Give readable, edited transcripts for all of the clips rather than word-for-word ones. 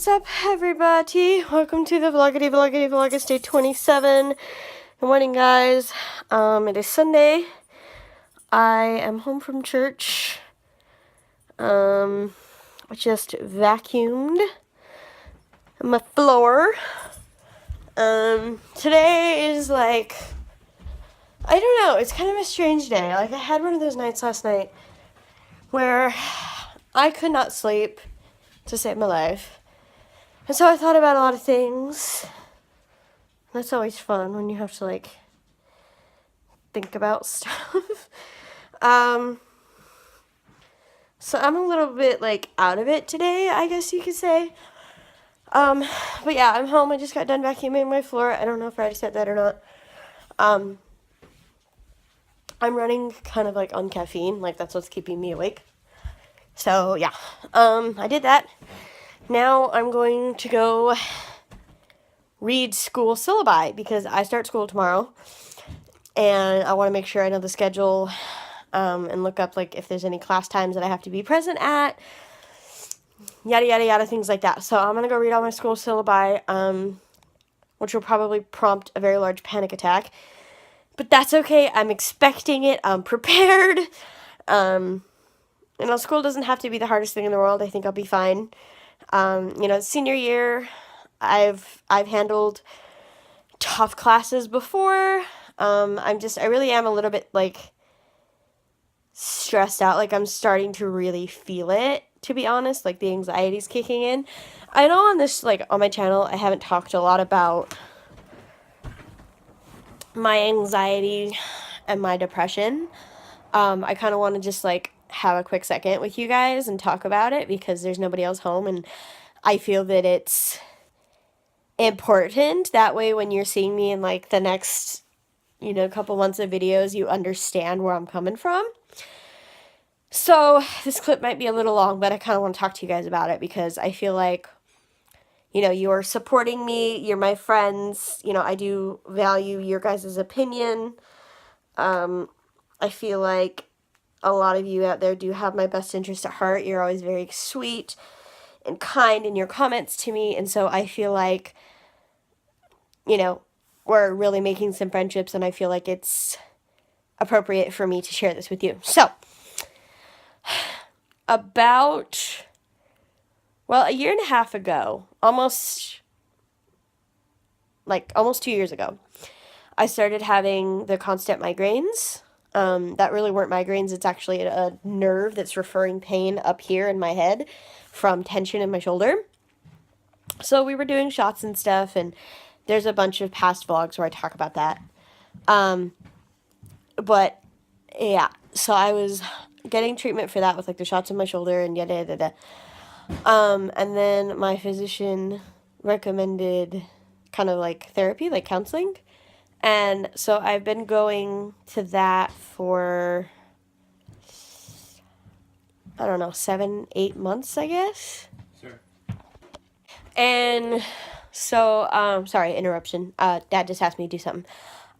What's up, everybody? Welcome to the vlogust day 27. Good morning, guys. It is Sunday. I am home from church. I just vacuumed my floor. Today is like, I don't know, it's kind of a strange day. Like, I had one of those nights last night where I could not sleep to save my life. And so I thought about a lot of things. That's always fun when you have to, like, think about stuff. So I'm a little bit, like, out of it today, I guess you could say. But yeah, I'm home. I just got done vacuuming my floor. I don't know if I already said that or not. I'm running kind of, like, on caffeine. Like, that's what's keeping me awake. So, yeah. I did that. Now I'm going to go read school syllabi because I start school tomorrow. And I want to make sure I know the schedule and look up, like, if there's any class times that I have to be present at. Yada, yada, yada, things like that. So I'm going to go read all my school syllabi, which will probably prompt a very large panic attack. But that's okay. I'm expecting it. I'm prepared. School doesn't have to be the hardest thing in the world. I think I'll be fine. Senior year, I've handled tough classes before. I really am a little bit, like, stressed out. Like, I'm starting to really feel it, to be honest. Like, the anxiety's kicking in. I know on this, like, on my channel, I haven't talked a lot about my anxiety and my depression. I kind of want to just, like, have a quick second with you guys and talk about it because there's nobody else home, and I feel that it's important. That way, when you're seeing me in, like, the next, couple months of videos, you understand where I'm coming from. So this clip might be a little long, but I kind of want to talk to you guys about it because I feel like, you're supporting me, you're my friends, I do value your guys' opinion. I feel like a lot of you out there do have my best interest at heart. You're always very sweet and kind in your comments to me, and so I feel like, we're really making some friendships, and I feel like it's appropriate for me to share this with you. So, about, a year and a half ago, almost 2 years ago, I started having the constant migraines. That really weren't migraines. It's actually a nerve that's referring pain up here in my head from tension in my shoulder. So we were doing shots and stuff, and there's a bunch of past vlogs where I talk about that. But yeah, so I was getting treatment for that with, like, the shots in my shoulder and yada yada yada. And then my physician recommended kind of, like, therapy, like counseling. And so I've been going to that for, I don't know, 7-8 months, I guess. Sure. And so, sorry, interruption. Dad just asked me to do something.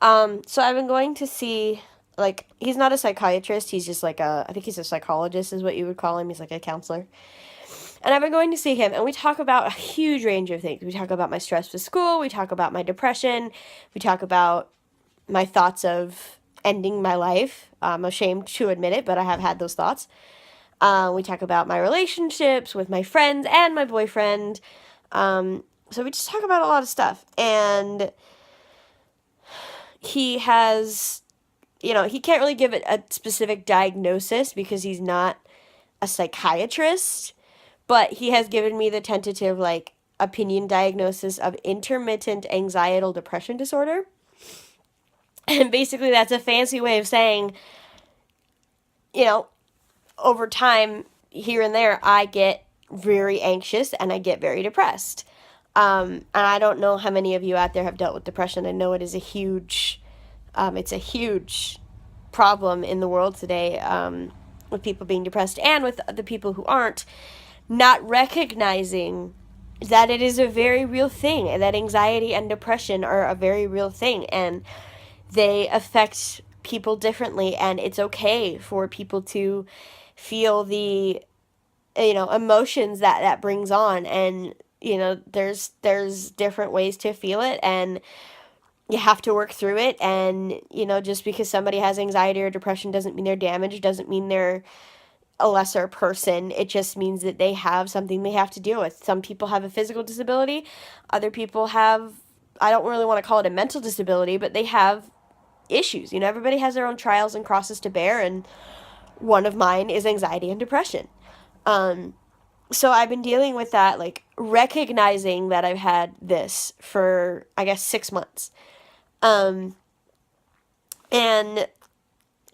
So I've been going to see, like, he's not a psychiatrist. He's just like I think he's a psychologist is what you would call him. He's like a counselor. And I've been going to see him, and we talk about a huge range of things. We talk about my stress with school. We talk about my depression. We talk about my thoughts of ending my life. I'm ashamed to admit it, but I have had those thoughts. We talk about my relationships with my friends and my boyfriend. So we just talk about a lot of stuff. And he has, he can't really give it a specific diagnosis because he's not a psychiatrist. But he has given me the tentative, like, opinion diagnosis of intermittent anxietal depression disorder. And basically that's a fancy way of saying, over time, here and there, I get very anxious and I get very depressed. And I don't know how many of you out there have dealt with depression. I know it is it's a huge problem in the world today, with people being depressed and with the people who aren't. Not recognizing that it is a very real thing, and that anxiety and depression are a very real thing, and they affect people differently, and it's okay for people to feel the, emotions that brings on, and there's different ways to feel it, and you have to work through it. And just because somebody has anxiety or depression doesn't mean they're damaged, doesn't mean they're a lesser person. It just means that they have something they have to deal with. Some people have a physical disability, other people have, I don't really want to call it a mental disability, but they have issues. Everybody has their own trials and crosses to bear, and one of mine is anxiety and depression. So I've been dealing with that, like recognizing that I've had this for, I guess, 6 months. And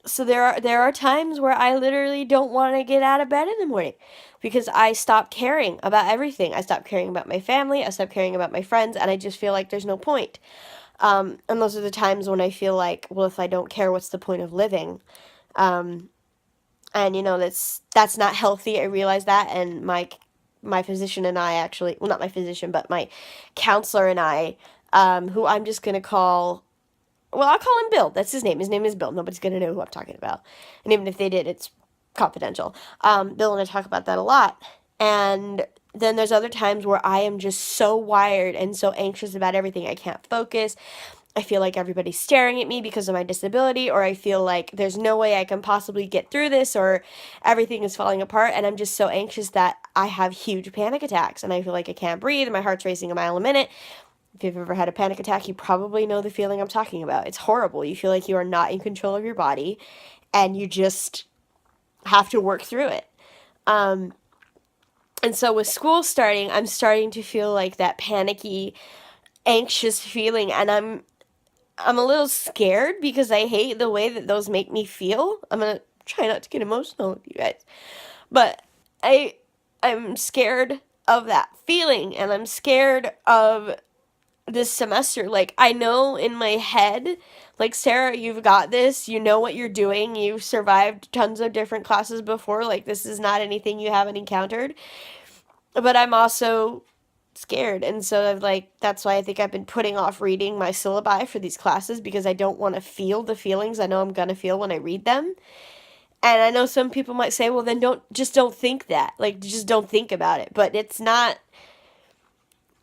so there are times where I literally don't want to get out of bed in the morning because I stopped caring about everything. I stopped caring about my family, I stopped caring about my friends, and I just feel like there's no point. And those are the times when I feel like, well, if I don't care, what's the point of living? And that's not healthy. I realize that, and my physician and I actually, well, not my physician, but my counselor and I, who I'm just gonna call, well, I'll call him Bill. That's his name. His name is Bill. Nobody's gonna know who I'm talking about, and even if they did, it's confidential. Bill and I talk about that a lot, and then there's other times where I am just so wired and so anxious about everything. I can't focus. I feel like everybody's staring at me because of my disability, or I feel like there's no way I can possibly get through this, or everything is falling apart, and I'm just so anxious that I have huge panic attacks, and I feel like I can't breathe, and my heart's racing a mile a minute. If you've ever had a panic attack, you probably know the feeling I'm talking about. It's horrible. You feel like you are not in control of your body, and you just have to work through it. And so with school starting, I'm starting to feel like that panicky, anxious feeling, and I'm a little scared because I hate the way that those make me feel. I'm gonna try not to get emotional with you guys, but I'm scared of that feeling, and I'm scared of this semester. Like, I know in my head, like, Sarah, you've got this, you know what you're doing, you've survived tons of different classes before, like, this is not anything you haven't encountered, but I'm also scared. And so that's why I think I've been putting off reading my syllabi for these classes, because I don't want to feel the feelings I know I'm gonna feel when I read them. And I know some people might say, well, then don't think that, like, just don't think about it. But it's not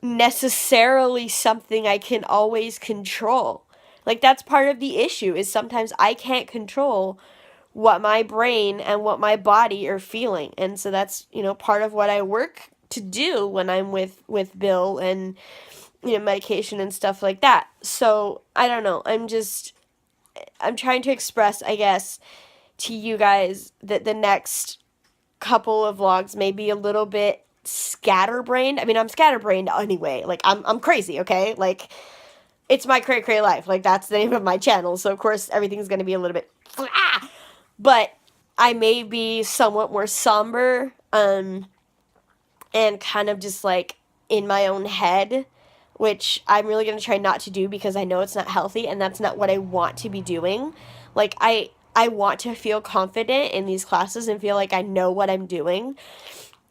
necessarily something I can always control. Like, that's part of the issue, is sometimes I can't control what my brain and what my body are feeling. And so that's, part of what I work to do when I'm with Bill and, medication and stuff like that. So I don't know. I'm trying to express, I guess, to you guys that the next couple of vlogs may be a little bit scatterbrained. I mean, I'm scatterbrained anyway. Like, I'm crazy, okay? Like, it's my cray life. Like, that's the name of my channel. So of course everything's going to be a little bit but I may be somewhat more somber, and kind of just like in my own head, which I'm really going to try not to do because I know it's not healthy, and that's not what I want to be doing. Like, I want to feel confident in these classes and feel like I know what I'm doing,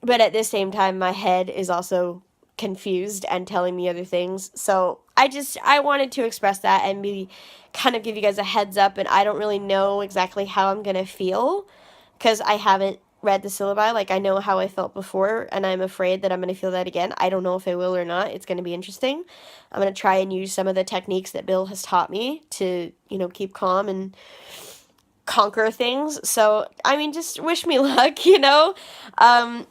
but at the same time, my head is also confused and telling me other things. So I wanted to express that and kind of give you guys a heads up, and I don't really know exactly how I'm going to feel because I haven't read the syllabi. Like, I know how I felt before, and I'm afraid that I'm going to feel that again. I don't know if I will or not. It's going to be interesting. I'm going to try and use some of the techniques that Bill has taught me to, keep calm and conquer things. So, I mean, just wish me luck, and,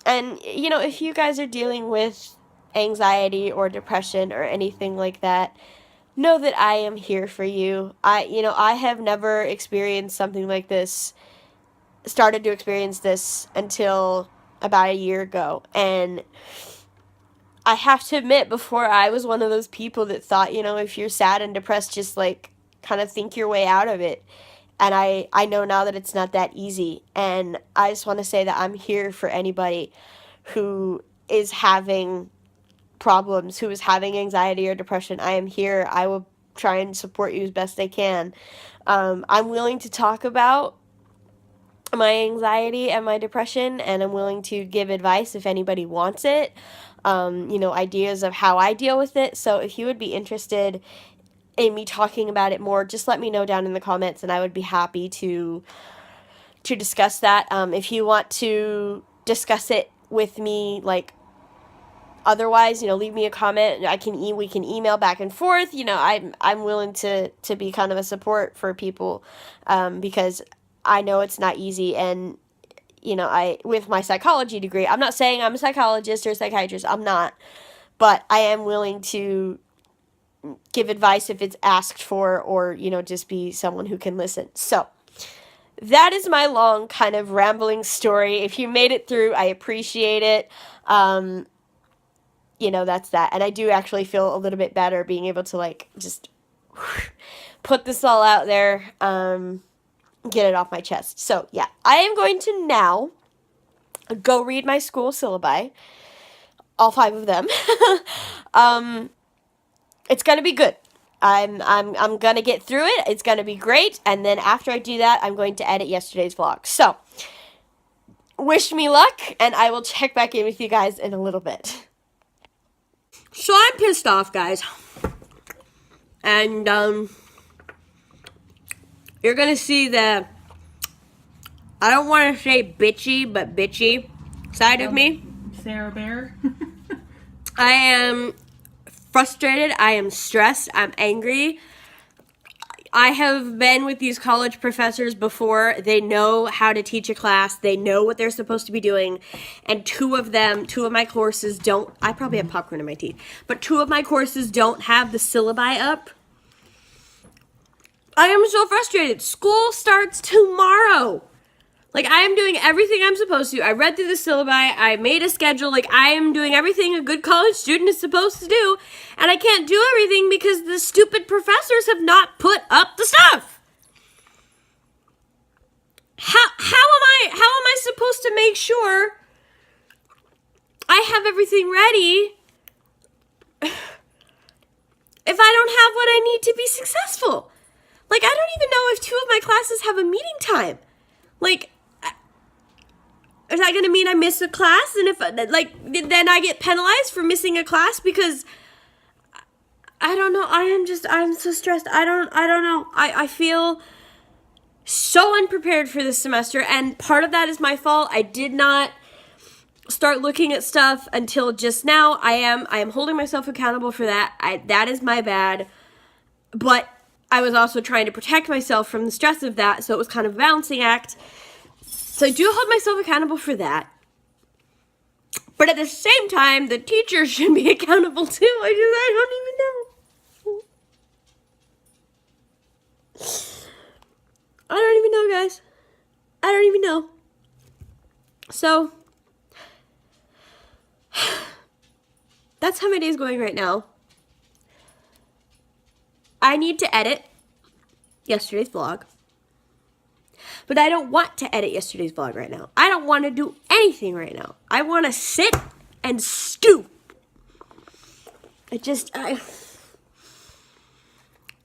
if you guys are dealing with anxiety or depression or anything like that, know that I am here for you. I have never experienced something like this, started to experience this until about a year ago, and I have to admit, before I was one of those people that thought, if you're sad and depressed, just like kind of think your way out of it. And I know now that it's not that easy. And I just want to say that I'm here for anybody who is having problems, who is having anxiety or depression. I am here. I will try and support you as best I can. I'm willing to talk about my anxiety and my depression, and I'm willing to give advice if anybody wants it. Ideas of how I deal with it. So if you would be interested in me talking about it more, just let me know down in the comments, and I would be happy to discuss that. If you want to discuss it with me, like, otherwise, leave me a comment. We can email back and forth. I'm willing to be kind of a support for people, because I know it's not easy. And with my psychology degree, I'm not saying I'm a psychologist or a psychiatrist. I'm not, but I am willing to give advice if it's asked for, or just be someone who can listen. So that is my long kind of rambling story. If you made it through, I appreciate it. That's that. And I do actually feel a little bit better being able to just put this all out there, get it off my chest. So yeah, I am going to now go read my school syllabi, all 5 of them. It's gonna be good. I'm gonna get through it. It's gonna be great. And then after I do that, I'm going to edit yesterday's vlog. So wish me luck, and I will check back in with you guys in a little bit. So I'm pissed off, guys. And you're gonna see the, I don't want to say bitchy, but bitchy side of me. Sarah Bear. I am frustrated. I am stressed. I'm angry. I have been with these college professors before. They know how to teach a class. They know what they're supposed to be doing. And 2 of my courses don't, I probably have popcorn in my teeth, but 2 of my courses don't have the syllabi up. I am so frustrated. School starts tomorrow. I am doing everything I'm supposed to. I read through the syllabi. I made a schedule. I am doing everything a good college student is supposed to do. And I can't do everything because the stupid professors have not put up the stuff. How am I supposed to make sure I have everything ready if I don't have what I need to be successful? I don't even know if 2 of my classes have a meeting time. Is that going to mean I miss a class? And if, then I get penalized for missing a class because, I don't know. I'm so stressed. I don't know. I feel so unprepared for this semester. And part of that is my fault. I did not start looking at stuff until just now. I am holding myself accountable for that. That is my bad. But I was also trying to protect myself from the stress of that. So it was kind of a balancing act. So I do hold myself accountable for that. But at the same time, the teachers should be accountable too. I don't even know. I don't even know, guys. I don't even know. So, that's how my day's going right now. I need to edit yesterday's vlog. But I don't want to edit yesterday's vlog right now. I don't want to do anything right now. I want to sit and stew. I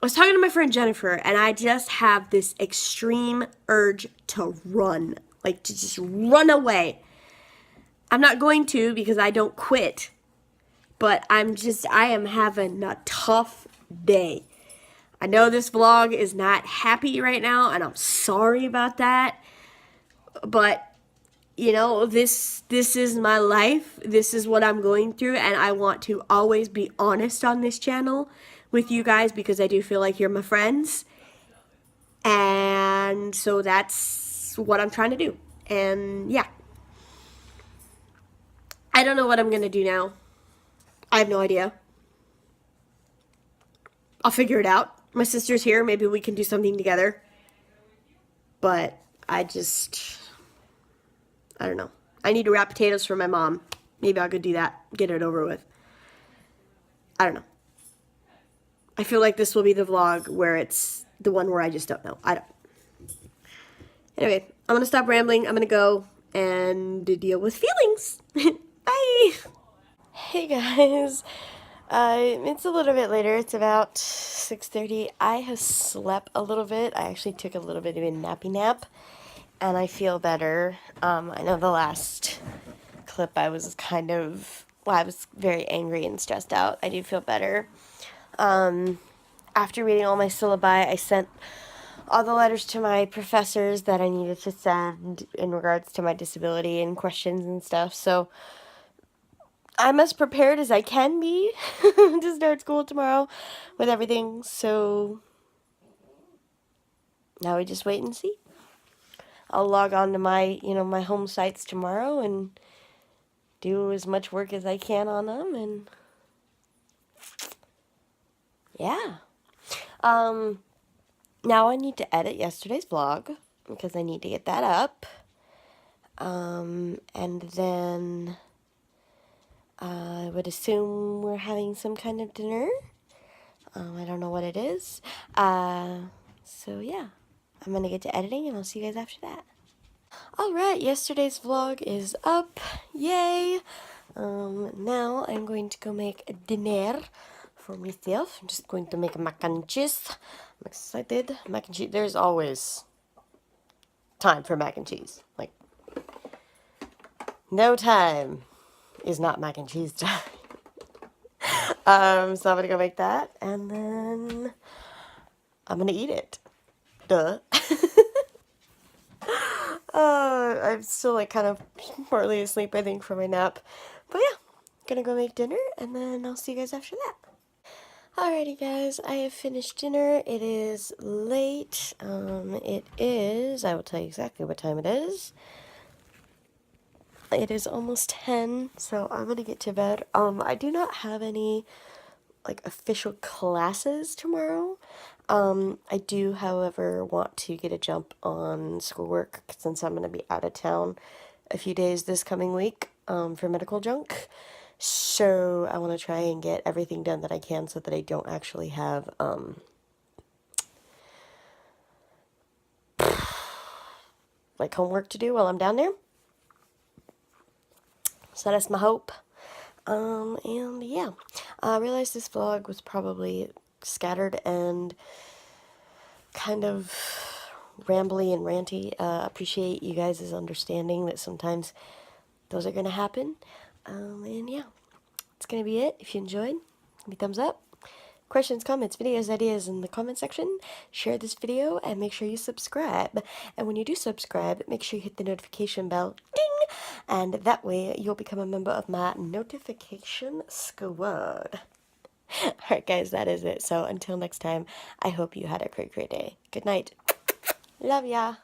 was talking to my friend Jennifer, and I just have this extreme urge to run. To just run away. I'm not going to because I don't quit. But I am having a tough day. I know this vlog is not happy right now, and I'm sorry about that. But, this is my life. This is what I'm going through, and I want to always be honest on this channel with you guys because I do feel like you're my friends. And so that's what I'm trying to do. And, yeah. I don't know what I'm going to do now. I have no idea. I'll figure it out. My sister's here. Maybe we can do something together. But I don't know. I need to wrap potatoes for my mom. Maybe I could do that. Get it over with. I don't know. I feel like this will be the vlog where it's the one where I just don't know. Anyway, I'm going to stop rambling. I'm going to go and deal with feelings. Bye. Hey, guys. It's a little bit later. It's about 6:30. I have slept a little bit. I actually took a little bit of a nappy nap, and I feel better. I know the last clip I was I was very angry and stressed out. I do feel better. After reading all my syllabi, I sent all the letters to my professors that I needed to send in regards to my disability and questions and stuff. So I'm as prepared as I can be to start school tomorrow with everything. So now we just wait and see. I'll log on to my, my home sites tomorrow and do as much work as I can on them, and yeah. Now I need to edit yesterday's vlog because I need to get that up. And then I would assume we're having some kind of dinner. I don't know what it is. So yeah, I'm gonna get to editing and I'll see you guys after that. Alright, yesterday's vlog is up. Yay! Now I'm going to go make dinner for myself. I'm just going to make mac and cheese. I'm excited. Mac and cheese. There's always time for mac and cheese. Like, no time is not mac and cheese time. So I'm gonna go make that, and then I'm gonna eat it. Duh. I'm still like kind of partly asleep, I think, from my nap. But yeah, gonna go make dinner, and then I'll see you guys after that. Alrighty guys, I have finished dinner. It is late. It is, I will tell you exactly what time it is. It is almost 10, so I'm gonna get to bed. I do not have any like official classes tomorrow. I do, however, want to get a jump on schoolwork since I'm going to be out of town a few days this coming week for medical junk. So I want to try and get everything done that I can so that I don't actually have like homework to do while I'm down there. So that's my hope. And yeah, I realized this vlog was probably scattered and kind of rambly and ranty. Appreciate you guys' understanding that sometimes those are going to happen. And yeah, that's going to be it. If you enjoyed, give me a thumbs up. Questions, comments, videos, ideas in the comment section. Share this video and make sure you subscribe. And when you do subscribe, make sure you hit the notification bell. Ding! And that way you'll become a member of my notification squad. Alright guys, that is it. So until next time, I hope you had a great day. Good night. Love ya.